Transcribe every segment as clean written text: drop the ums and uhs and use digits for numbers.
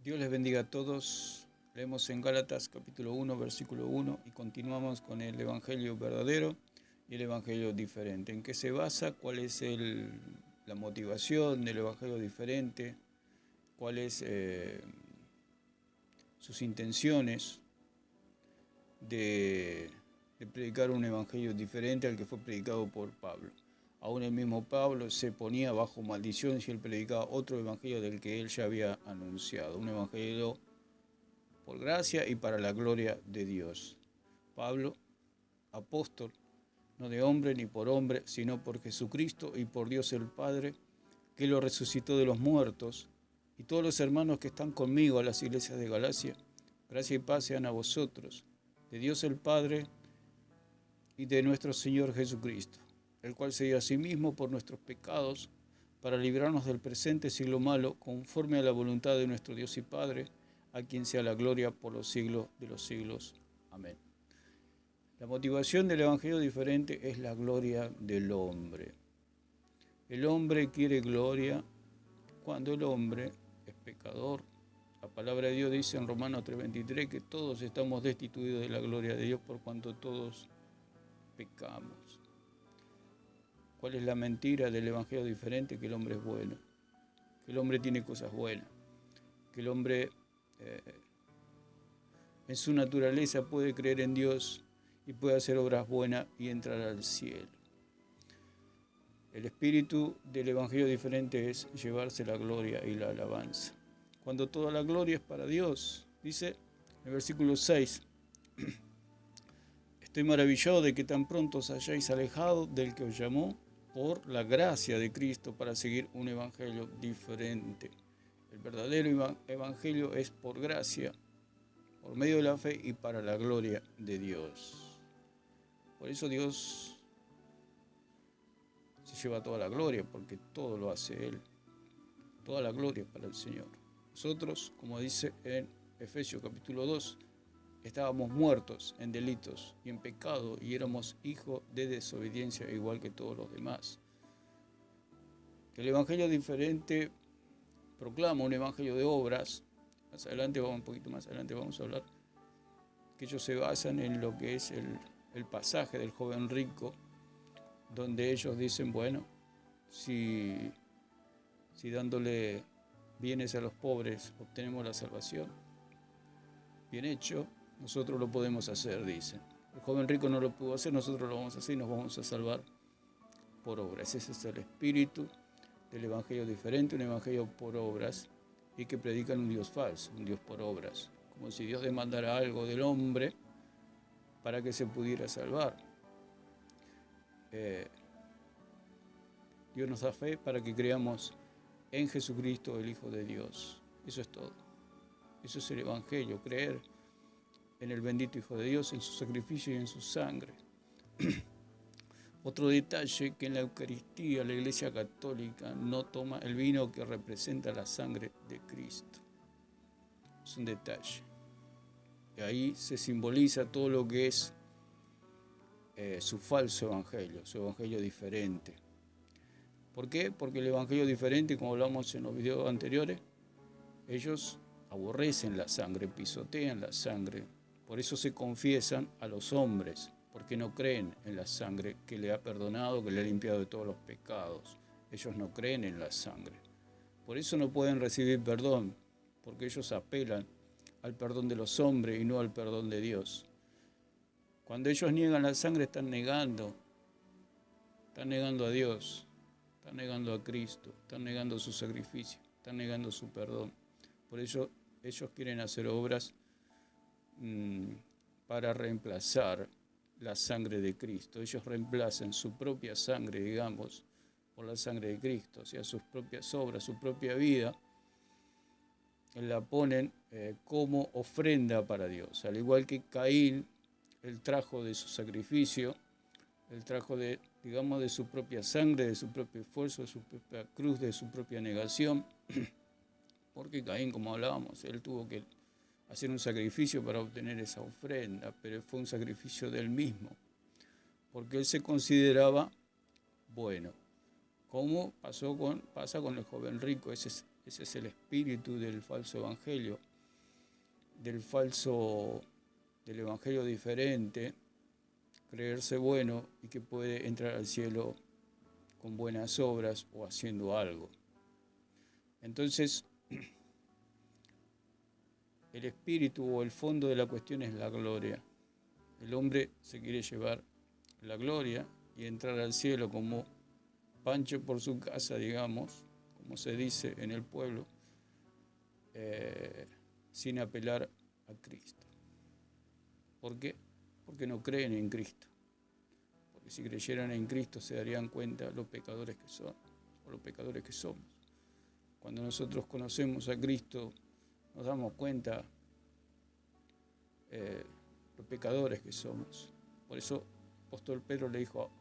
Dios les bendiga a todos. Leemos en Gálatas capítulo 1, versículo 1 y continuamos con el Evangelio verdadero y el Evangelio diferente. ¿En qué se basa? ¿Cuál es la motivación del Evangelio diferente? ¿Cuáles sus intenciones de predicar un Evangelio diferente al que fue predicado por Pablo? Aún el mismo Pablo se ponía bajo maldición si él predicaba otro evangelio del que él ya había anunciado, un evangelio por gracia y para la gloria de Dios. Pablo, apóstol, no de hombre ni por hombre, sino por Jesucristo y por Dios el Padre, que lo resucitó de los muertos, y todos los hermanos que están conmigo a las iglesias de Galacia, gracia y paz sean a vosotros, de Dios el Padre y de nuestro Señor Jesucristo, el cual se dio a sí mismo por nuestros pecados, para librarnos del presente siglo malo, conforme a la voluntad de nuestro Dios y Padre, a quien sea la gloria por los siglos de los siglos. Amén. La motivación del Evangelio diferente es la gloria del hombre. El hombre quiere gloria cuando el hombre es pecador. La palabra de Dios dice en Romanos 3:23 que todos estamos destituidos de la gloria de Dios por cuanto todos pecamos. ¿Cuál es la mentira del Evangelio diferente? Que el hombre es bueno, que el hombre tiene cosas buenas, que el hombre en su naturaleza puede creer en Dios y puede hacer obras buenas y entrar al cielo. El espíritu del Evangelio diferente es llevarse la gloria y la alabanza. Cuando toda la gloria es para Dios, dice en el versículo 6, estoy maravillado de que tan pronto os hayáis alejado del que os llamó por la gracia de Cristo para seguir un evangelio diferente. El verdadero evangelio es por gracia, por medio de la fe y para la gloria de Dios. Por eso Dios se lleva toda la gloria, porque todo lo hace Él. Toda la gloria para el Señor. Nosotros, como dice en Efesios capítulo 2, estábamos muertos en delitos y en pecado y éramos hijos de desobediencia igual que todos los demás. El evangelio diferente proclama un evangelio de obras. Más adelante, un poquito más adelante vamos a hablar que ellos se basan en lo que es el pasaje del joven rico, donde ellos dicen, bueno, si dándole bienes a los pobres obtenemos la salvación, bien hecho, nosotros lo podemos hacer, dicen. El joven rico no lo pudo hacer, nosotros lo vamos a hacer y nos vamos a salvar por obras. Ese es el espíritu del evangelio diferente, un evangelio por obras, y que predican un Dios falso, un Dios por obras, como si Dios demandara algo del hombre para que se pudiera salvar. Dios nos da fe para que creamos en Jesucristo, el Hijo de Dios. Eso es todo. Eso es el evangelio, creer en el bendito Hijo de Dios, en su sacrificio y en su sangre. Otro detalle, que en la Eucaristía la Iglesia Católica no toma el vino que representa la sangre de Cristo. Es un detalle. Y ahí se simboliza todo lo que es su falso evangelio, su evangelio diferente. ¿Por qué? Porque el evangelio diferente, como hablamos en los videos anteriores, ellos aborrecen la sangre, pisotean la sangre. Por eso se confiesan a los hombres, porque no creen en la sangre que le ha perdonado, que le ha limpiado de todos los pecados. Ellos no creen en la sangre. Por eso no pueden recibir perdón, porque ellos apelan al perdón de los hombres y no al perdón de Dios. Cuando ellos niegan la sangre están negando a Dios, están negando a Cristo, están negando su sacrificio, están negando su perdón. Por eso ellos quieren hacer obras para reemplazar la sangre de Cristo. Ellos reemplazan su propia sangre, digamos, por la sangre de Cristo. O sea, sus propias obras, su propia vida, la ponen como ofrenda para Dios. Al igual que Caín, él trajo de su sacrificio, él trajo de su propia sangre, de su propio esfuerzo, de su propia cruz, de su propia negación. Porque Caín, como hablábamos, él tuvo que hacer un sacrificio para obtener esa ofrenda, pero fue un sacrificio de él mismo, porque él se consideraba bueno. Como pasa con el joven rico, ese Ese es el espíritu del falso evangelio, del evangelio diferente, creerse bueno y que puede entrar al cielo con buenas obras o haciendo algo. Entonces, el espíritu o el fondo de la cuestión es la gloria. El hombre se quiere llevar la gloria y entrar al cielo como Pancho por su casa, digamos, como se dice en el pueblo, sin apelar a Cristo. ¿Por qué? Porque no creen en Cristo. Porque si creyeran en Cristo se darían cuenta los pecadores que son, o los pecadores que somos. Cuando nosotros conocemos a Cristo, nos damos cuenta los pecadores que somos. Por eso el apóstol Pedro le dijo,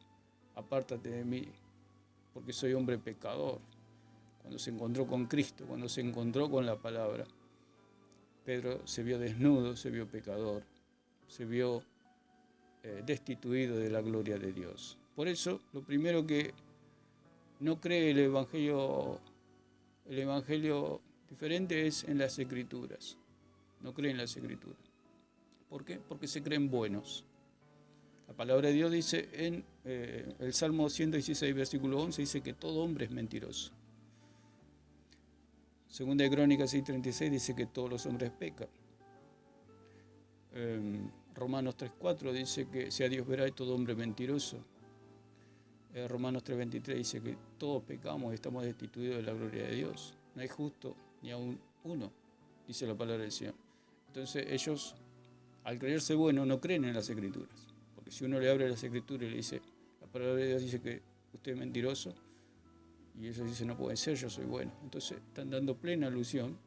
apártate de mí, porque soy hombre pecador. Cuando se encontró con Cristo, cuando se encontró con la palabra, Pedro se vio desnudo, se vio pecador, se vio destituido de la gloria de Dios. Por eso, lo primero que no cree el evangelio diferente es en las Escrituras. No cree en las Escrituras. ¿Por qué? Porque se creen buenos. La palabra de Dios dice en el Salmo 116, versículo 11, dice que todo hombre es mentiroso. Segunda de Crónicas 6:36 dice que todos los hombres pecan. Romanos 3:4 dice que sea Dios verá y todo hombre mentiroso. Romanos 3:23 dice que todos pecamos y estamos destituidos de la gloria de Dios. No hay justo ni aún uno, dice la palabra del Señor. Entonces ellos, al creerse bueno, no creen en las Escrituras. Porque si uno le abre las Escrituras y le dice, la palabra de Dios dice que usted es mentiroso, y ellos dicen, no puede ser, yo soy bueno. Entonces están dando plena alusión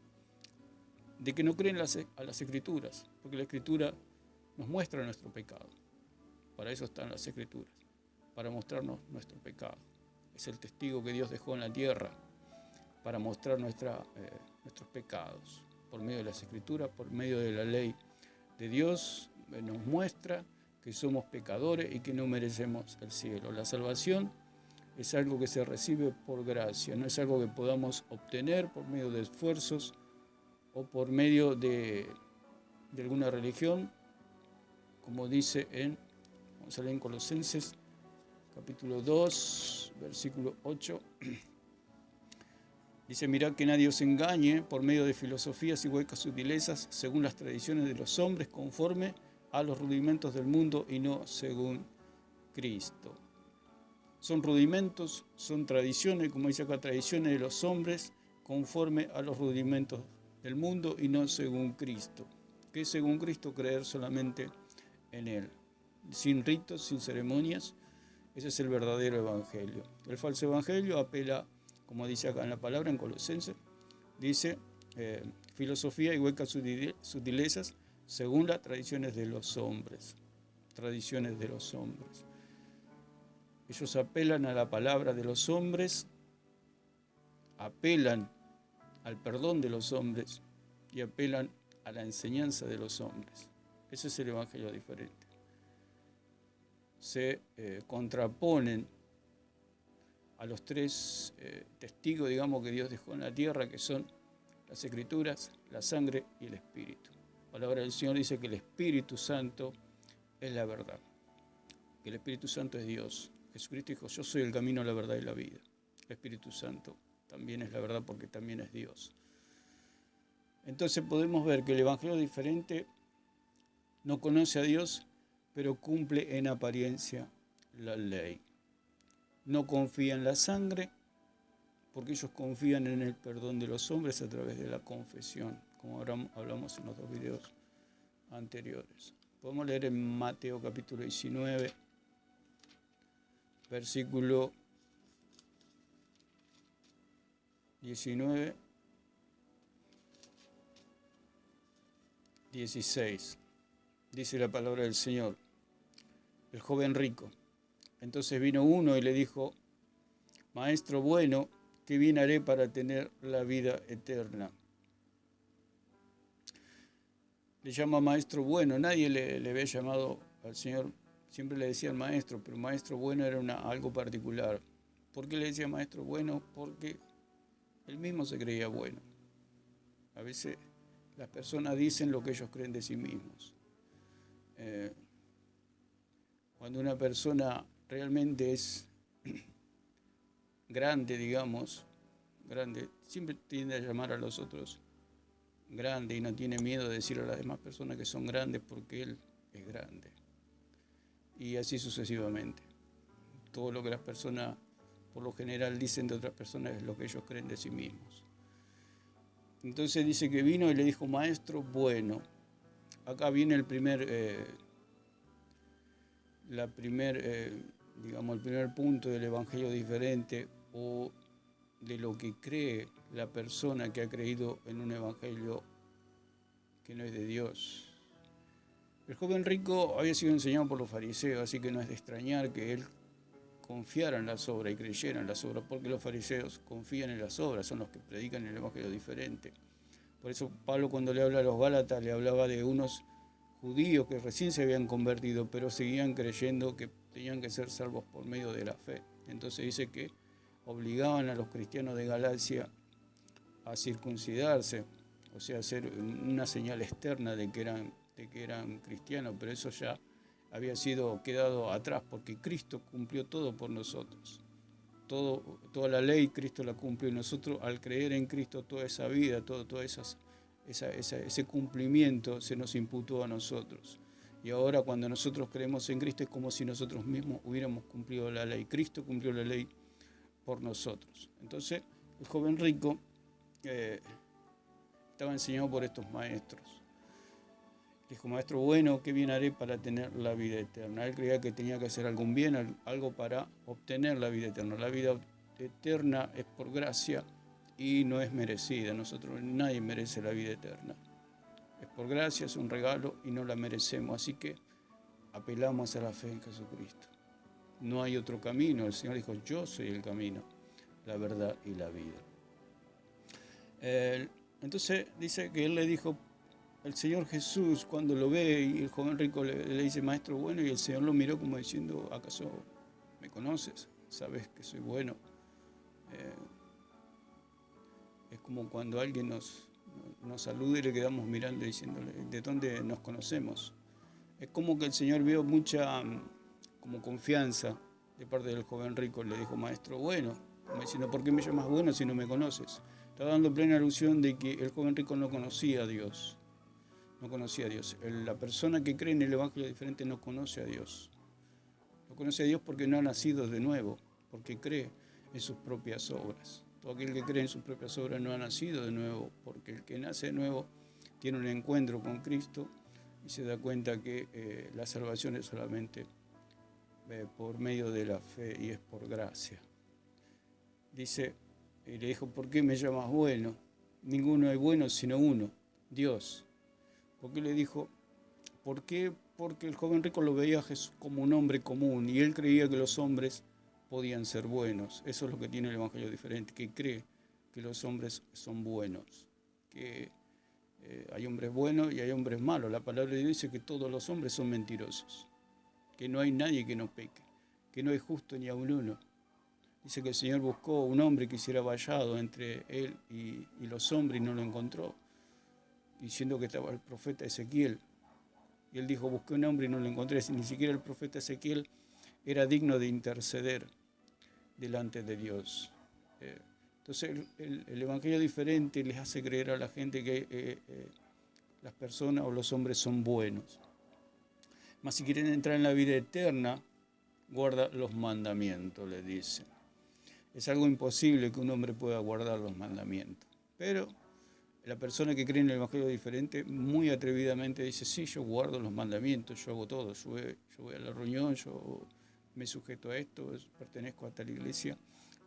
de que no creen a las Escrituras, porque la Escritura nos muestra nuestro pecado. Para eso están las Escrituras, para mostrarnos nuestro pecado. Es el testigo que Dios dejó en la tierra para mostrar nuestros pecados. Por medio de las Escrituras, por medio de la ley de Dios, nos muestra que somos pecadores y que no merecemos el cielo. La salvación es algo que se recibe por gracia, no es algo que podamos obtener por medio de esfuerzos o por medio de alguna religión, como dice vamos a leer en Colosenses, capítulo 2, versículo 8. Dice, mirad que nadie os engañe por medio de filosofías y huecas sutilezas, según las tradiciones de los hombres, conforme a los rudimentos del mundo y no según Cristo. Son rudimentos, son tradiciones, como dice acá, tradiciones de los hombres, conforme a los rudimentos del mundo y no según Cristo. ¿Qué es según Cristo? Creer solamente en Él, sin ritos, sin ceremonias. Ese es el verdadero evangelio. El falso evangelio apela, como dice acá en la palabra, en Colosenses, dice filosofía y huecas sutilezas según las tradiciones de los hombres. Tradiciones de los hombres. Ellos apelan a la palabra de los hombres, apelan al perdón de los hombres y apelan a la enseñanza de los hombres. Ese es el evangelio diferente. Se contraponen a los tres testigos, digamos, que Dios dejó en la tierra, que son las Escrituras, la sangre y el Espíritu. La palabra del Señor dice que el Espíritu Santo es la verdad, que el Espíritu Santo es Dios. Jesucristo dijo, yo soy el camino, la verdad y la vida. El Espíritu Santo también es la verdad porque también es Dios. Entonces podemos ver que el evangelio diferente no conoce a Dios, pero cumple en apariencia la ley. No confía en la sangre, porque ellos confían en el perdón de los hombres a través de la confesión, como hablamos en los dos videos anteriores. Podemos leer en Mateo capítulo 19, versículo 19, 16. Dice la palabra del Señor, el joven rico. Entonces vino uno y le dijo, Maestro bueno, ¿qué bien haré para tener la vida eterna? Le llama Maestro bueno, nadie le había llamado al Señor, siempre le decía el Maestro, pero Maestro bueno era algo particular. ¿Por qué le decía Maestro bueno? Porque Él mismo se creía bueno. A veces las personas dicen lo que ellos creen de sí mismos. Cuando una persona realmente es grande, digamos, grande, siempre tiende a llamar a los otros grande y no tiene miedo de decir a las demás personas que son grandes porque él es grande. Y así sucesivamente. Todo lo que las personas por lo general dicen de otras personas es lo que ellos creen de sí mismos. Entonces dice que vino y le dijo, maestro, bueno. Acá viene el primer punto del evangelio diferente o de lo que cree la persona que ha creído en un evangelio que no es de Dios. El joven rico había sido enseñado por los fariseos, así que no es de extrañar que él confiara en las obras y creyera en las obras, porque los fariseos confían en las obras, son los que predican el evangelio diferente. Por eso Pablo, cuando le habla a los Gálatas, le hablaba de unos judíos que recién se habían convertido, pero seguían creyendo que tenían que ser salvos por medio de la fe. Entonces dice que obligaban a los cristianos de Galacia a circuncidarse, o sea, hacer una señal externa de que eran cristianos, pero eso ya había sido quedado atrás, porque Cristo cumplió todo por nosotros. Toda la ley Cristo la cumplió, y nosotros al creer en Cristo toda esa vida, todo ese cumplimiento se nos imputó a nosotros. Y ahora cuando nosotros creemos en Cristo es como si nosotros mismos hubiéramos cumplido la ley. Cristo cumplió la ley por nosotros. Entonces el joven rico estaba enseñado por estos maestros. Dijo, maestro bueno, ¿qué bien haré para tener la vida eterna? Él creía que tenía que hacer algún bien, algo para obtener la vida eterna. La vida eterna es por gracia y no es merecida. Nadie merece la vida eterna. Es por gracia, es un regalo y no la merecemos. Así que apelamos a la fe en Jesucristo. No hay otro camino. El Señor dijo, yo soy el camino, la verdad y la vida. Entonces dice que él le dijo, el Señor Jesús, cuando lo ve y el joven rico le dice, maestro bueno, y el Señor lo miró como diciendo, ¿acaso me conoces? ¿Sabes que soy bueno? Es como cuando alguien nos saluda y le quedamos mirando diciéndole, ¿de dónde nos conocemos? Es como que el Señor vio mucha como confianza de parte del joven rico, le dijo, maestro bueno, como diciendo, ¿por qué me llamas bueno si no me conoces? Estaba dando plena alusión de que el joven rico no conocía a Dios. No conocía a Dios. La persona que cree en el evangelio diferente no conoce a Dios. No conoce a Dios porque no ha nacido de nuevo, porque cree en sus propias obras. Todo aquel que cree en sus propias obras no ha nacido de nuevo, porque el que nace de nuevo tiene un encuentro con Cristo y se da cuenta que la salvación es solamente por medio de la fe y es por gracia. Dice, y le dijo, ¿por qué me llamas bueno? Ninguno es bueno sino uno, Dios. ¿Por qué le dijo? ¿Por qué? Porque el joven rico lo veía a Jesús como un hombre común y él creía que los hombres podían ser buenos. Eso es lo que tiene el evangelio diferente, que cree que los hombres son buenos, que hay hombres buenos y hay hombres malos. La palabra de Dios dice que todos los hombres son mentirosos, que no hay nadie que no peque, que no hay justo ni aun uno. Dice que el Señor buscó un hombre que hiciera vallado entre él y los hombres y no lo encontró, diciendo que estaba el profeta Ezequiel. Y él dijo, busqué un hombre y no lo encontré. Ni siquiera el profeta Ezequiel era digno de interceder delante de Dios. Entonces el evangelio diferente les hace creer a la gente que las personas o los hombres son buenos. Mas si quieren entrar en la vida eterna, guarda los mandamientos, le dice. Es algo imposible que un hombre pueda guardar los mandamientos. Pero la persona que cree en el evangelio diferente muy atrevidamente dice, sí, yo guardo los mandamientos, yo hago todo, yo voy a la reunión, yo me sujeto a esto, pertenezco a tal iglesia,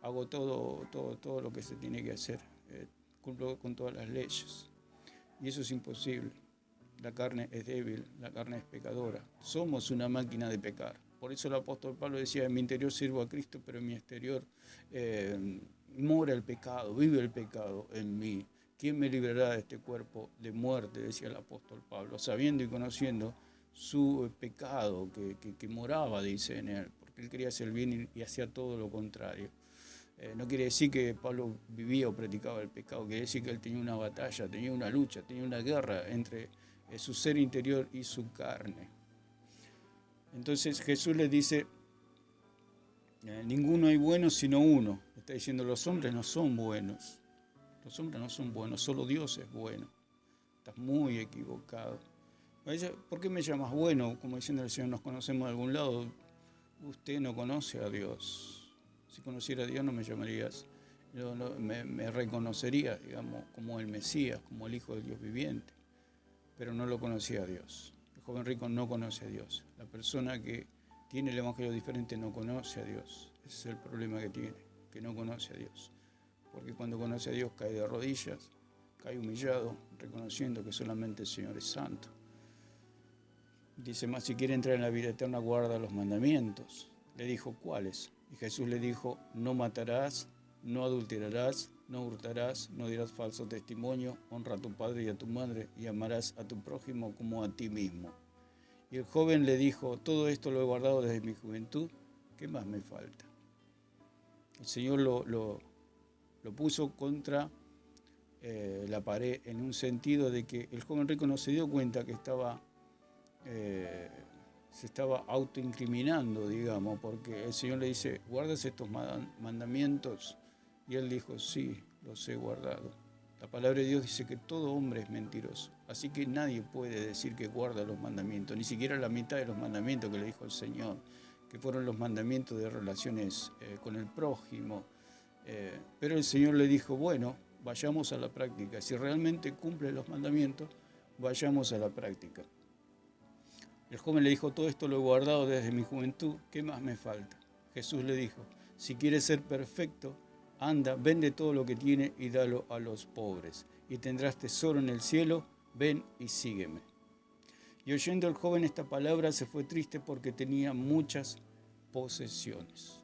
hago todo lo que se tiene que hacer, cumplo con todas las leyes. Y eso es imposible. La carne es débil, la carne es pecadora. Somos una máquina de pecar. Por eso el apóstol Pablo decía, en mi interior sirvo a Cristo, pero en mi exterior mora el pecado, vive el pecado en mí. ¿Quién me librará de este cuerpo de muerte? Decía el apóstol Pablo, sabiendo y conociendo su pecado que moraba, dice en él, porque él quería hacer el bien y hacía todo lo contrario. No quiere decir que Pablo vivía o practicaba el pecado, quiere decir que él tenía una batalla, tenía una lucha, tenía una guerra entre su ser interior y su carne. Entonces Jesús les dice, ninguno hay bueno sino uno. Está diciendo, los hombres no son buenos. Los hombres no son buenos, solo Dios es bueno. Estás muy equivocado. ¿Por qué me llamas bueno? Como diciendo el Señor, nos conocemos de algún lado. Usted no conoce a Dios. Si conociera a Dios no me llamarías, me reconocería, digamos, como el Mesías, como el Hijo del Dios viviente. Pero no lo conocía a Dios. El joven rico no conoce a Dios. La persona que tiene el evangelio diferente no conoce a Dios. Ese es el problema que tiene, que no conoce a Dios. Porque cuando conoce a Dios cae de rodillas, cae humillado, reconociendo que solamente el Señor es santo. Dice más, si quiere entrar en la vida eterna, guarda los mandamientos. Le dijo, ¿cuáles? Y Jesús le dijo, no matarás, no adulterarás, no hurtarás, no dirás falso testimonio, honra a tu padre y a tu madre, y amarás a tu prójimo como a ti mismo. Y el joven le dijo, todo esto lo he guardado desde mi juventud, ¿qué más me falta? El Señor lo puso contra la pared en un sentido de que el joven rico no se dio cuenta que se estaba autoincriminando, digamos, porque el Señor le dice, ¿guardas estos mandamientos? Y él dijo, sí, los he guardado. La palabra de Dios dice que todo hombre es mentiroso, así que nadie puede decir que guarda los mandamientos, ni siquiera la mitad de los mandamientos que le dijo el Señor, que fueron los mandamientos de relaciones con el prójimo. Pero el Señor le dijo, bueno, vayamos a la práctica. Si realmente cumple los mandamientos, vayamos a la práctica. El joven le dijo, todo esto lo he guardado desde mi juventud, ¿qué más me falta? Jesús le dijo, si quieres ser perfecto, anda, vende todo lo que tiene y dalo a los pobres, y tendrás tesoro en el cielo, ven y sígueme. Y oyendo el joven esta palabra se fue triste porque tenía muchas posesiones.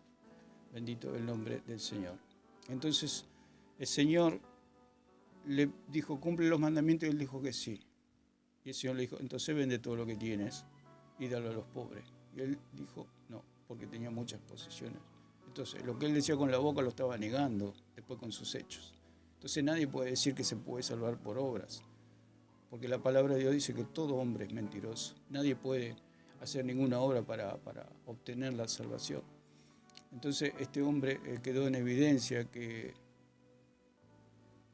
Bendito el nombre del Señor. Entonces el Señor le dijo, cumple los mandamientos, y él dijo que sí. Y el Señor le dijo, entonces vende todo lo que tienes y dalo a los pobres. Y él dijo, no, porque tenía muchas posesiones. Entonces, lo que él decía con la boca lo estaba negando después con sus hechos. Entonces nadie puede decir que se puede salvar por obras, porque la palabra de Dios dice que todo hombre es mentiroso. Nadie puede hacer ninguna obra para obtener la salvación. Entonces este hombre quedó en evidencia que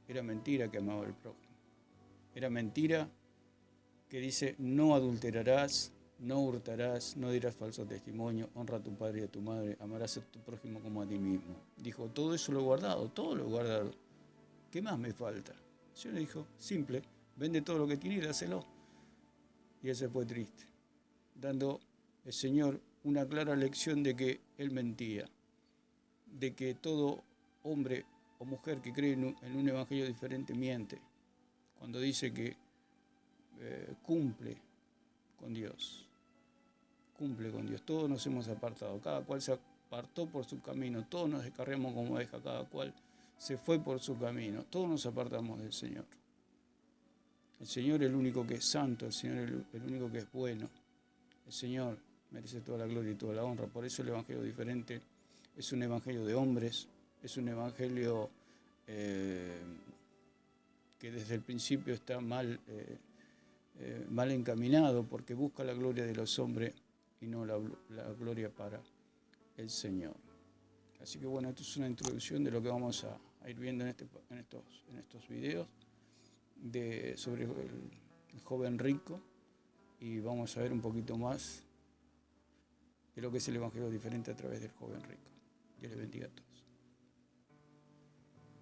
era mentira que amaba al prójimo. Era mentira que dice, no adulterarás, no hurtarás, no dirás falso testimonio, honra a tu padre y a tu madre, amarás a tu prójimo como a ti mismo. Dijo, todo eso lo he guardado, todo lo he guardado. ¿Qué más me falta? El Señor le dijo, simple, vende todo lo que tiene y dáselo. Y él se fue triste, dando el Señor una clara lección de que él mentía, de que todo hombre o mujer que cree en un evangelio diferente miente, cuando dice que cumple con Dios. Cumple con Dios. Todos nos hemos apartado. Cada cual se apartó por su camino. Todos nos descarriamos como oveja. Cada cual se fue por su camino. Todos nos apartamos del Señor. El Señor es el único que es santo. El Señor es el único que es bueno. El Señor merece toda la gloria y toda la honra. Por eso el evangelio diferente es un evangelio de hombres. Es un evangelio que desde el principio está mal encaminado, porque busca la gloria de los hombres y no la gloria para el Señor. Así que bueno, esto es una introducción de lo que vamos a ir viendo en estos videos sobre el joven rico, y vamos a ver un poquito más de lo que es el evangelio diferente a través del joven rico. Dios les bendiga a todos.